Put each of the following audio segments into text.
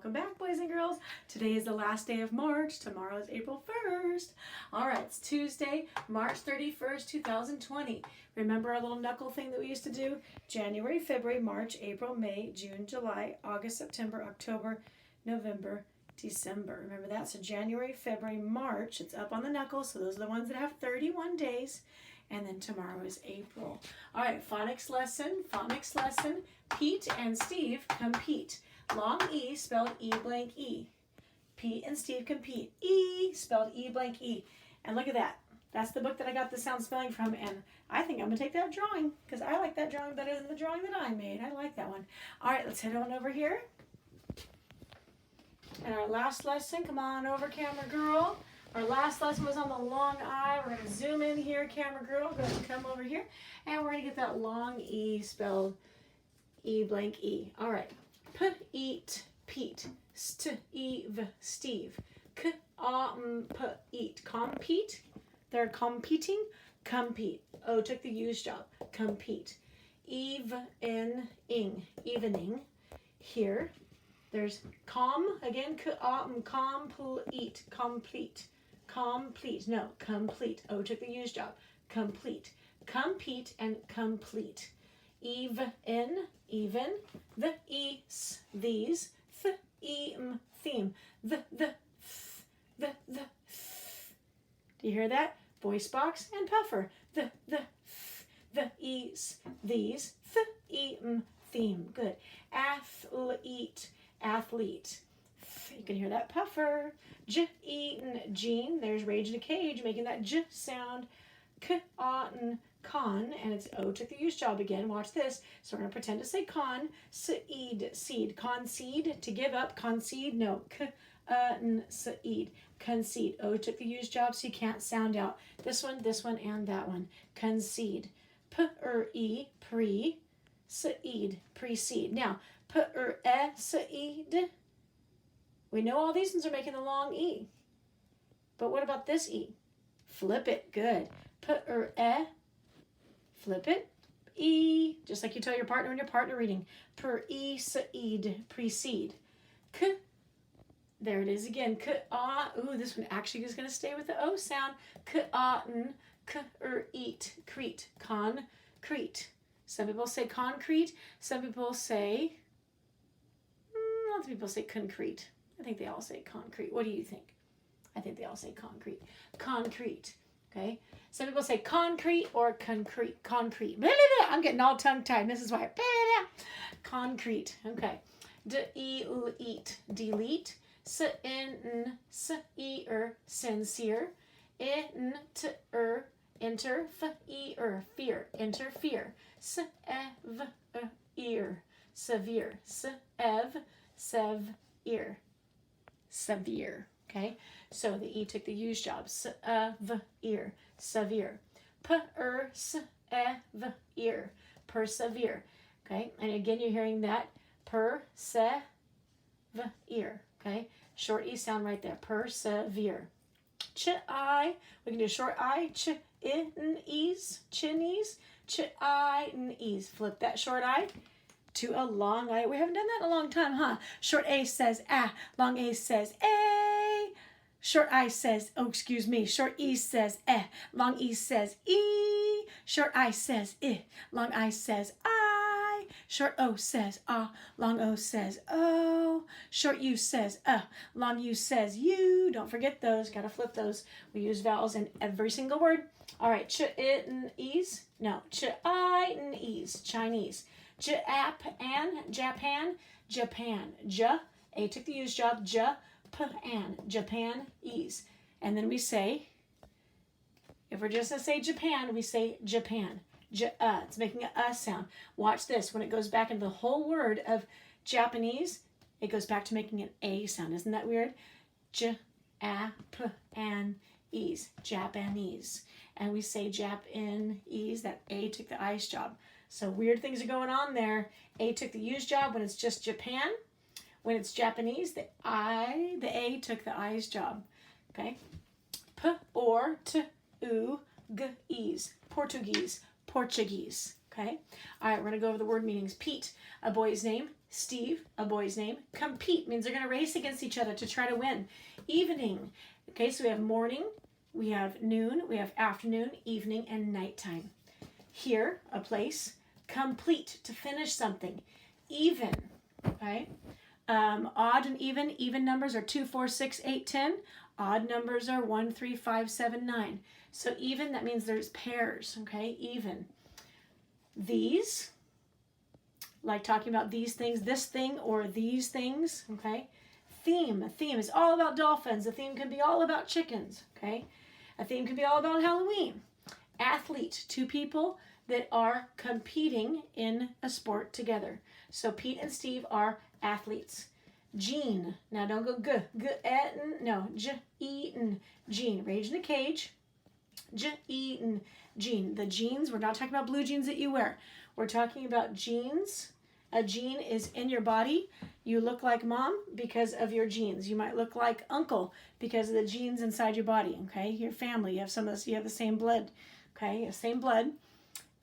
welcome back, boys and girls. Today is the last day of March. Tomorrow is April 1st. All right, it's Tuesday, March 31st, 2020. Remember our little knuckle thing that we used to do? January, February, March, April, May, June, July, August, September, October, November, December. Remember that? So January, February, March, it's up on the knuckles. So those are the ones that have 31 days. And then tomorrow is April. All right, phonics lesson. Pete and Steve compete. Long E spelled E blank E. Pete and Steve compete. E spelled E blank E. And look at that. That's the book that I got the sound spelling from. And I think I'm going to take that drawing because I like that drawing better than the drawing that I made. I like that one. All right, let's head on over here. And our last lesson, come on over, camera girl. Our last lesson was on the long I. We're going to zoom in here, camera girl. Go ahead and come over here. And we're going to get that long E spelled E blank E. All right. P, eat, Pete. St, eve, Steve. K, p, eat. Compete. They're competing. Compete. O took the use job. Compete. Eve, in, ing. Evening. Here. There's again, complete, complete, complete, no, complete, O took the use job, complete, compete and complete, even, the, ease, these, theme, the, do you hear that? Voice box and puffer, the, ease, these, theme, good, athlete. You can hear that puffer. Eaten, Jean. There's rage in a cage, making that J sound. Con, and it's O took the use job again. Watch this. So we're going to pretend to say con. Seed. Concede, to give up. Concede, no. Seed. Concede. O took the use job, so you can't sound out this one, and that one. Concede. P-er-e, pre. Seed, precede. Now, seed. We know all these ones are making the long E. But what about this E? Flip it. Good. Flip it. E. Just like you tell your partner when your partner reading. Seed, precede. K. There it is again. Ooh, this one actually is going to stay with the O sound. Eat, crete. Concrete. Some people say concrete. Some people say, lots of people say concrete. I think they all say concrete. What do you think? I think they all say concrete. Concrete. Okay. Some people say concrete or concrete. Concrete. Blah, blah, blah. I'm getting all tongue-tied. This is why. Blah, blah, blah. Concrete. Okay. Eat. Delete. Sincere. Enter. Fear. Interfere. Severe. Severe. Okay, so the E took the use job. Severe. Persevere. Okay, and again you're hearing that persevere. Okay, short E sound right there. Persevere. I. We can do short I. Ease. Chinese. Ease. Flip that short I to a long I. We haven't done that in a long time, huh? Short A says ah. Long A says A. Short I says, Short E says eh. Long E says E. Short I says I. Long I says I. Short O says ah. Long O says O. Short U says Long U says you. Don't forget those. Gotta flip those. We use vowels in every single word. All right. Ch-it-n-ease. No. Ch-I-n-ease. Chinese. Japan. A took the use job. Japan, ease. And then we say, if we're just going to say Japan, we say Japan. It's making a sound. Watch this. When it goes back into the whole word of Japanese, it goes back to making an A sound. Isn't that weird? Japanese. Japanese. And we say Japanese. That A took the I's job. So weird things are going on there. A took the use job when it's just Japan. When it's Japanese, the A took the I's job. Okay? Portuguese. Portuguese. Okay? All right, we're going to go over the word meanings. Pete, a boy's name. Steve, a boy's name. Compete means they're going to race against each other to try to win. Evening. Okay, so we have morning, we have noon, we have afternoon, evening, and nighttime. Here, a place. Complete, to finish something. Even. Okay. Odd and even numbers are 2, 4, 6, 8, 10. Odd numbers are 1, 3, 5, 7, 9. So even, that means there's pairs, okay? Even. These, like talking about these things, this thing or these things, okay? Theme. A theme is all about dolphins. A theme can be all about chickens, okay? A theme can be all about Halloween. Athlete, 2 people that are competing in a sport together. So Pete and Steve are athletes. Gene. Now don't go no, eaten. Gene. Rage in a cage. Eaten. Gene. The genes, we're not talking about blue jeans that you wear. We're talking about genes. A gene is in your body. You look like mom because of your genes. You might look like uncle because of the genes inside your body, okay? Your family, you have some of this, you have the same blood, okay? You have the same blood.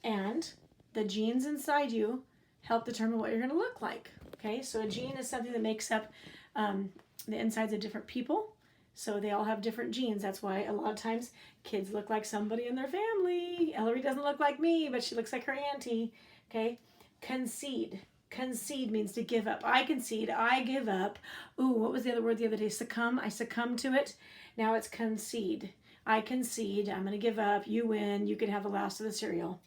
And the genes inside you help determine what you're going to look like, okay? So a gene is something that makes up the insides of different people. So they all have different genes. That's why a lot of times kids look like somebody in their family. Ellery doesn't look like me, but she looks like her auntie, okay? Concede. Concede means to give up. I concede. I give up. Ooh, what was the other word the other day? Succumb. I succumb to it. Now it's concede. I concede. I'm going to give up. You win. You can have the last of the cereal.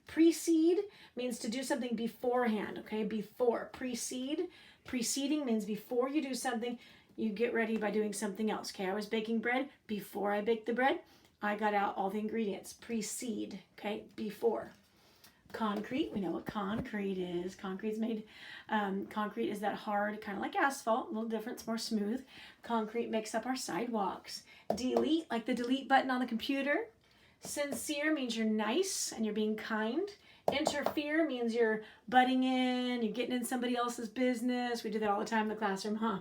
Precede means to do something beforehand, okay? Before. Precede. Preceding means before you do something, you get ready by doing something else, okay? I was baking bread. Before I baked the bread, I got out all the ingredients. Precede, okay? Before. Concrete, we know what concrete is. Concrete's made, concrete is that hard, kind of like asphalt, a little different, it's more smooth. Concrete makes up our sidewalks. Delete, like the delete button on the computer. Sincere means you're nice and you're being kind. Interfere means you're butting in, you're getting in somebody else's business. We do that all the time in the classroom, huh?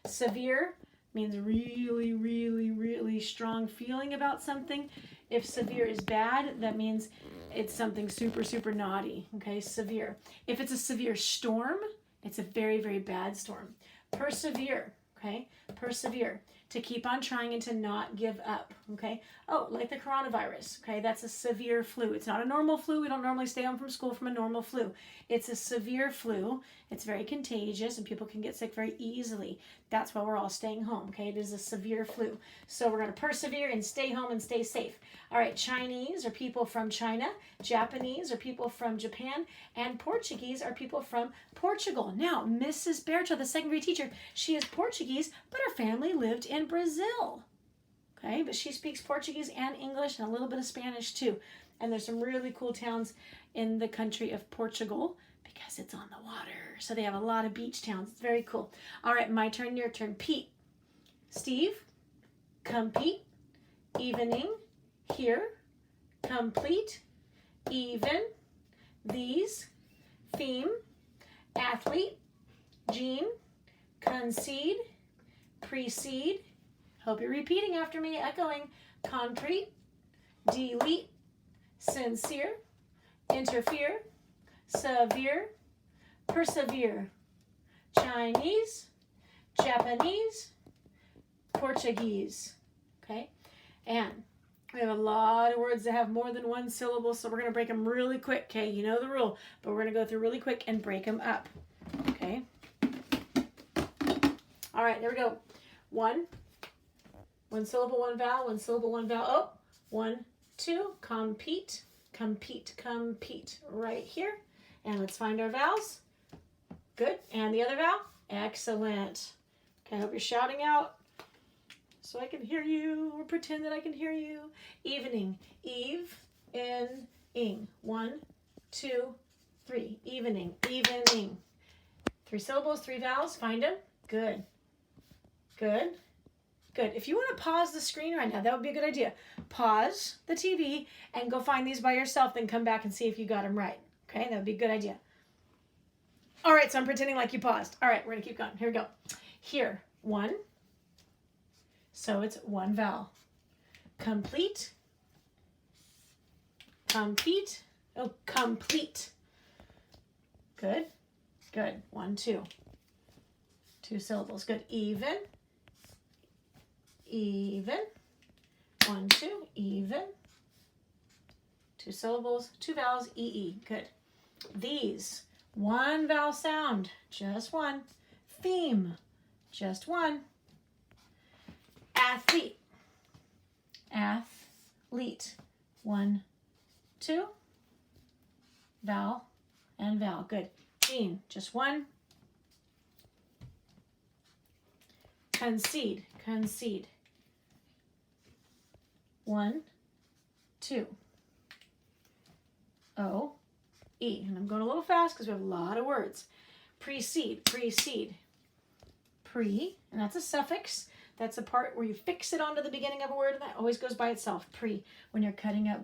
Severe means really, really, really strong feeling about something. If severe is bad, that means it's something super, super naughty, okay? Severe. If it's a severe storm, it's a very, very bad storm. Persevere, okay? Persevere. To keep on trying and to not give up, okay? Oh, like the coronavirus, okay? That's a severe flu. It's not a normal flu. We don't normally stay home from school from a normal flu. It's a severe flu. It's very contagious and people can get sick very easily. That's why we're all staying home, okay? It is a severe flu. So we're going to persevere and stay home and stay safe. All right, Chinese are people from China. Japanese are people from Japan. And Portuguese are people from Portugal. Now, Mrs. Berto, the second grade teacher, she is Portuguese, but her family lived in Brazil. Okay, but she speaks Portuguese and English and a little bit of Spanish too. And there's some really cool towns in the country of Portugal because it's on the water. So they have a lot of beach towns. It's very cool. All right, my turn, your turn. Pete. Steve. Compete. Evening. Here. Complete. Even. These. Theme. Athlete. Gene. Concede. Precede. Hope you're repeating after me, echoing. Concrete. Delete. Sincere. Interfere. Severe. Persevere. Chinese. Japanese. Portuguese. Okay? And we have a lot of words that have more than one syllable, so we're going to break them really quick, okay? You know the rule, but we're going to go through really quick and break them up, okay? All right, there we go. One syllable, one vowel, one syllable, one vowel. Oh, 1, 2, compete, compete, compete. Right here. And let's find our vowels. Good. And the other vowel? Excellent. Okay, I hope you're shouting out so I can hear you, or pretend that I can hear you. Evening. Eve, in, ing. 1, 2, 3. Evening, evening. 3 syllables, 3 vowels. Find them. Good. Good. Good. If you want to pause the screen right now, that would be a good idea. Pause the TV and go find these by yourself, then come back and see if you got them right. Okay, that would be a good idea. All right, so I'm pretending like you paused. All right, we're going to keep going. Here we go. Here, 1. So it's 1 vowel. Complete. Compete. Oh, complete. Good. Good. 1, 2. 2 syllables. Good. Even. Even. 1, 2. Even. 2 syllables. 2 vowels. E-E. Good. These. 1 vowel sound. Just 1. Theme. Just 1. Athlete. Athlete. 1, 2. Vowel and vowel. Good. Gene. Just 1. Concede. Concede. 1, 2. O, E. And I'm going a little fast because we have a lot of words. Precede. Precede. Pre, and that's a suffix. That's a part where you fix it onto the beginning of a word, and that always goes by itself. Pre, when you're cutting up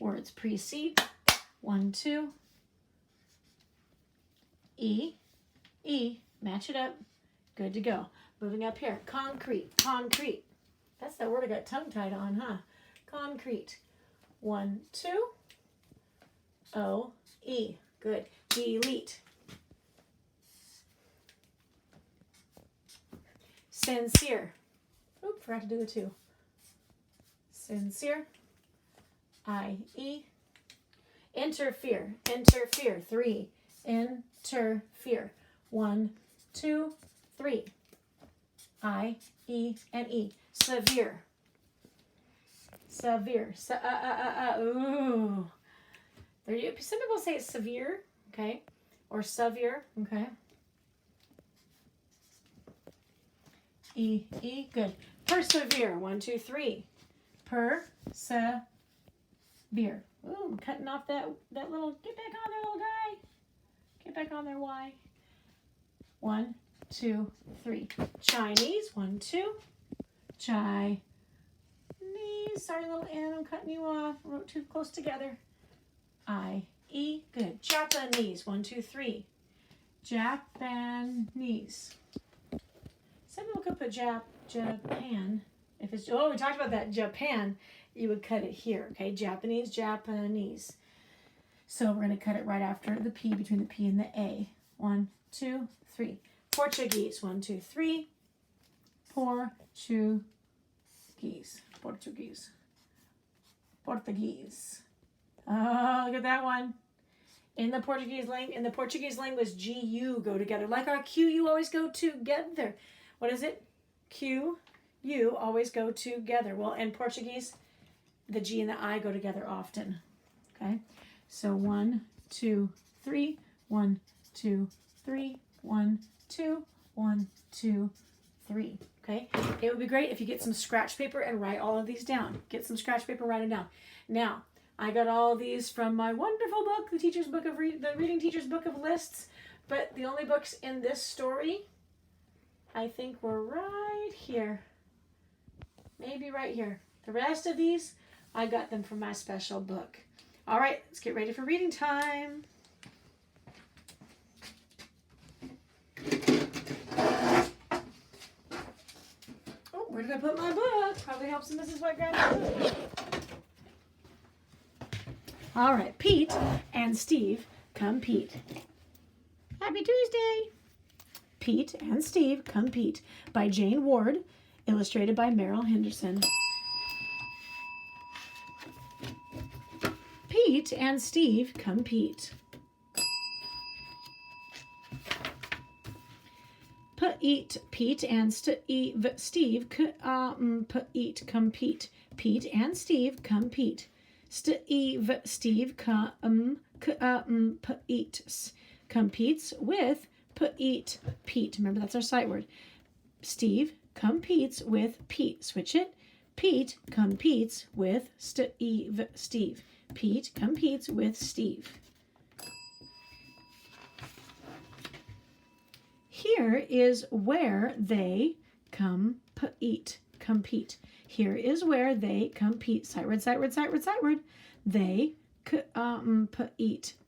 words. Precede. 1, 2. E, E. Match it up. Good to go. Moving up here. Concrete. Concrete. That's that word I got tongue-tied on, huh? Concrete. 1, 2. O, E. Good. Delete. Sincere. Oop, forgot to do the 2. Sincere. I-E. Interfere. Interfere. 3. Interfere. 1, 2, 3. I, E, and E. Severe. Severe. Ooh. Some people say it's severe, okay? Or severe, okay? E, E, good. Persevere. 1, 2, 3. Persevere. Ooh, I'm cutting off that little, get back on there, little guy. Get back on there, Y. 1, 2, 3. Chinese. 1, 2. Chinese. Sorry, little N, I'm cutting you off. I wrote too close together. I, E, good. Japanese. 1, 2, 3. Japanese. Some people could put Japan. If it's, oh, we talked about that. Japan, you would cut it here, okay? Japanese, Japanese. So we're going to cut it right after the P, between the P and the A. 1, 2, 3. Portuguese. 1, 2, 3. Portuguese. Portuguese. Portuguese. Oh, look at that one. In the Portuguese language, G-U go together. Like our Q-U always go together. What is it? Q-U always go together. Well, in Portuguese, the G and the I go together often. Okay? So 1, 2, 3. 1, 2, 3. 1, 2. 1, 2, 3. Okay? It would be great if you get some scratch paper and write all of these down. Get some scratch paper, write them down. Now, I got all of these from my wonderful book, the Reading Teacher's Book of Lists. But the only books in this story, I think, were right here. Maybe right here. The rest of these, I got them from my special book. All right, let's get ready for reading time. Oh, where did I put my book? Probably helps Mrs. White grab my book. All right, Pete and Steve compete. Happy Tuesday. Pete and Steve Compete by Jane Ward, illustrated by Merrill Henderson. Pete and Steve compete. Pete and Steve compete. Pete and Steve compete. Steve competes with Pete. Remember, that's our sight word. Steve competes with Pete. Switch it. Pete competes with Steve. Pete competes with Steve. Here is where they compete. Here is where they compete. Sight word, sight word, sight word, sight word. They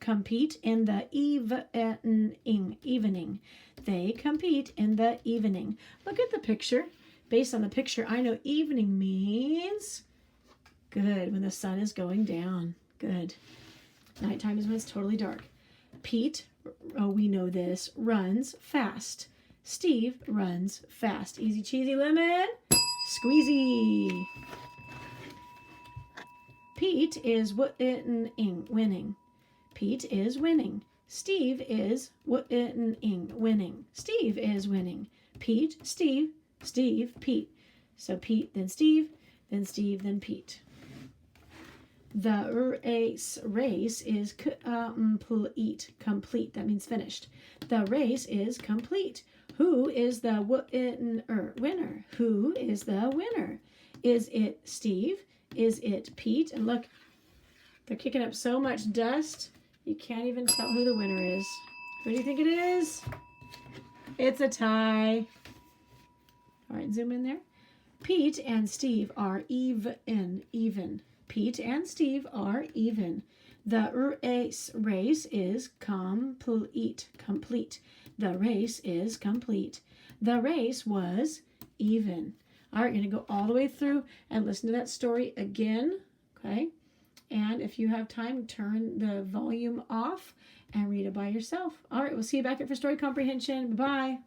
compete in the evening. They compete in the evening. Look at the picture. Based on the picture, I know evening means good, when the sun is going down. Good. Nighttime is when it's totally dark. Pete oh, we know this, runs fast. Steve runs fast. Easy cheesy lemon squeezy. Pete is winning. Pete is winning. Steve is winning. Steve is winning. Pete, Steve, Steve, Pete. So Pete, then Steve, then Steve, then Pete. The race is complete. That means finished. The race is complete. Who is the winner? Who is the winner? Is it Steve? Is it Pete? And look, they're kicking up so much dust, you can't even tell who the winner is. Who do you think it is? It's a tie. All right, zoom in there. Pete and Steve are even. Pete and Steve are even. The race is complete. The race is complete. The race was even. All right, you're going to go all the way through and listen to that story again, okay? And if you have time, turn the volume off and read it by yourself. All right, we'll see you back here for story comprehension. Bye-bye.